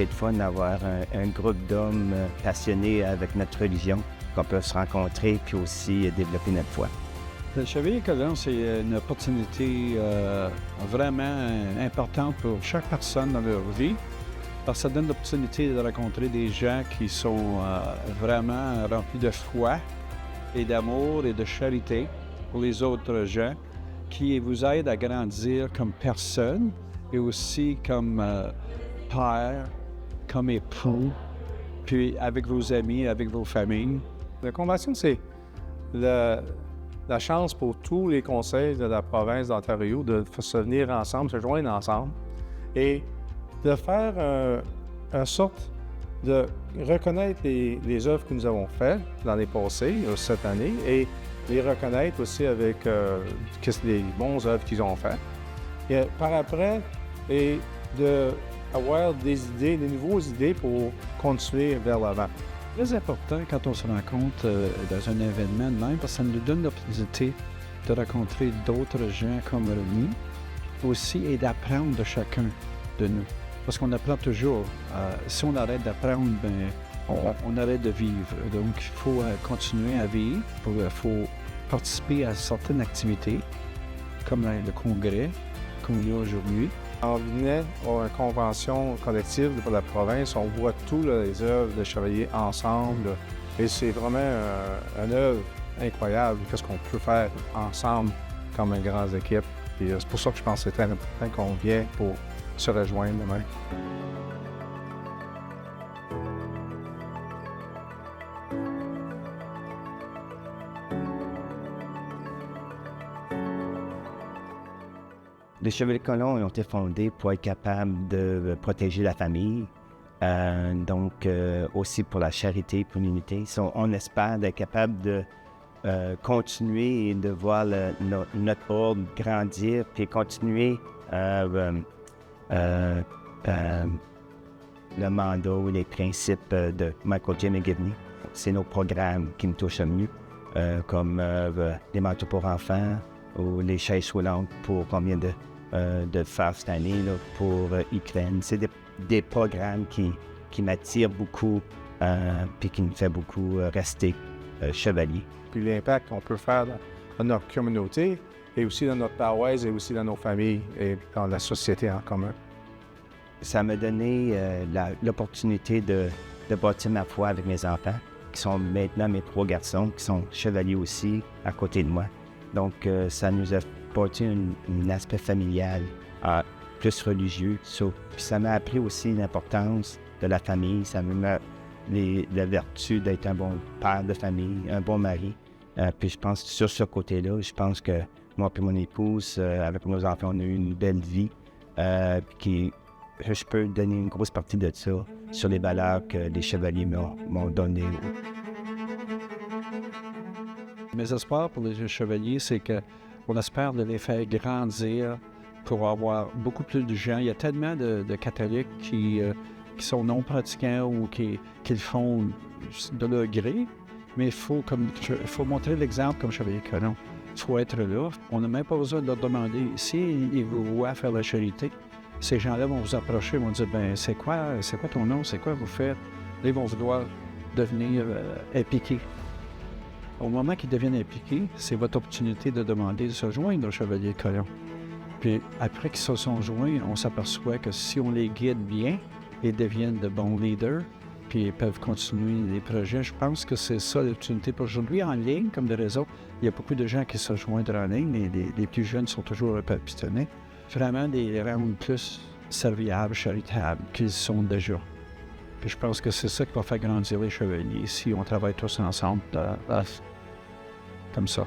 c'est le fun d'avoir un groupe d'hommes passionnés avec notre religion, qu'on peut se rencontrer puis aussi développer notre foi. Le Chevalier Colon, c'est une opportunité vraiment importante pour chaque personne dans leur vie, parce que ça donne l'opportunité de rencontrer des gens qui sont vraiment remplis de foi et d'amour et de charité pour les autres gens, qui vous aident à grandir comme personne et aussi comme père, comme époux, puis avec vos amis, avec vos familles. La convention, c'est la chance pour tous les conseils de la province d'Ontario de se venir ensemble, se joindre ensemble et de faire en sorte de reconnaître les œuvres que nous avons faites dans les passés, cette année, et les reconnaître aussi avec les bons œuvres qu'ils ont faites. Et par après, et d'avoir des idées, des nouvelles idées pour continuer vers l'avant. Très important quand on se rencontre dans un événement de même, parce que ça nous donne l'opportunité de rencontrer d'autres gens comme nous, aussi, et d'apprendre de chacun de nous. Parce qu'on apprend toujours. Si on arrête d'apprendre, on arrête de vivre. Donc, il faut continuer à vivre. Il faut participer à certaines activités, comme le congrès qu'on a aujourd'hui. On venait à une convention collective de la province, on voit toutes les œuvres de Chevalier ensemble. Et c'est vraiment une œuvre incroyable, qu'est-ce qu'on peut faire ensemble comme une grande équipe. Et c'est pour ça que je pense que c'est très important qu'on vienne pour se rejoindre demain. Les Chevaliers Colons ont été fondés pour être capables de protéger la famille, donc aussi pour la charité, pour l'unité. On espère d'être capable de continuer et de voir notre ordre grandir, puis continuer le mandat ou les principes de Michael J. McGivney. C'est nos programmes qui me touchent le mieux, comme les manteaux pour enfants ou les chaises roulantes pour combien de faire cette année là, pour Ukraine. C'est des programmes qui m'attirent beaucoup puis qui me fait beaucoup rester chevalier. Puis l'impact qu'on peut faire dans notre communauté et aussi dans notre paroisse et aussi dans nos familles et dans la société en commun. Ça m'a donné l'opportunité de bâtir ma foi avec mes enfants, qui sont maintenant mes 3 garçons, qui sont chevaliers aussi à côté de moi. Donc, ça nous a apporté un aspect familial, plus religieux. Puis ça m'a appris aussi l'importance de la famille. Ça m'a la vertu d'être un bon père de famille, un bon mari. Puis je pense sur ce côté-là, je pense que moi et mon épouse, avec nos enfants, on a eu une belle vie. Je peux donner une grosse partie de ça sur les valeurs que les chevaliers m'ont données. Mes espoirs pour les chevaliers, c'est qu'on espère de les faire grandir pour avoir beaucoup plus de gens. Il y a tellement de catholiques qui sont non pratiquants ou qui le font de leur gré, mais il faut montrer l'exemple comme Chevalier Colon. Il faut être là. On n'a même pas besoin de leur demander. S'ils vous voient faire la charité, ces gens-là vont vous approcher, vont dire, c'est quoi ton nom, c'est quoi vous faites? Là, ils vont vouloir devenir impliqués. Au moment qu'ils deviennent impliqués, c'est votre opportunité de demander de se joindre au Chevalier Colon. Puis après qu'ils se sont joints, on s'aperçoit que si on les guide bien, ils deviennent de bons leaders, puis ils peuvent continuer les projets. Je pense que c'est ça l'opportunité pour aujourd'hui. En ligne, comme de réseau, il y a beaucoup de gens qui se joignent en ligne. Les plus jeunes sont toujours un peu pistonnés. Vraiment les rendre plus serviables, charitables qu'ils sont déjà. Puis je pense que c'est ça qui va faire grandir les chevaliers si on travaille tous ensemble comme ça.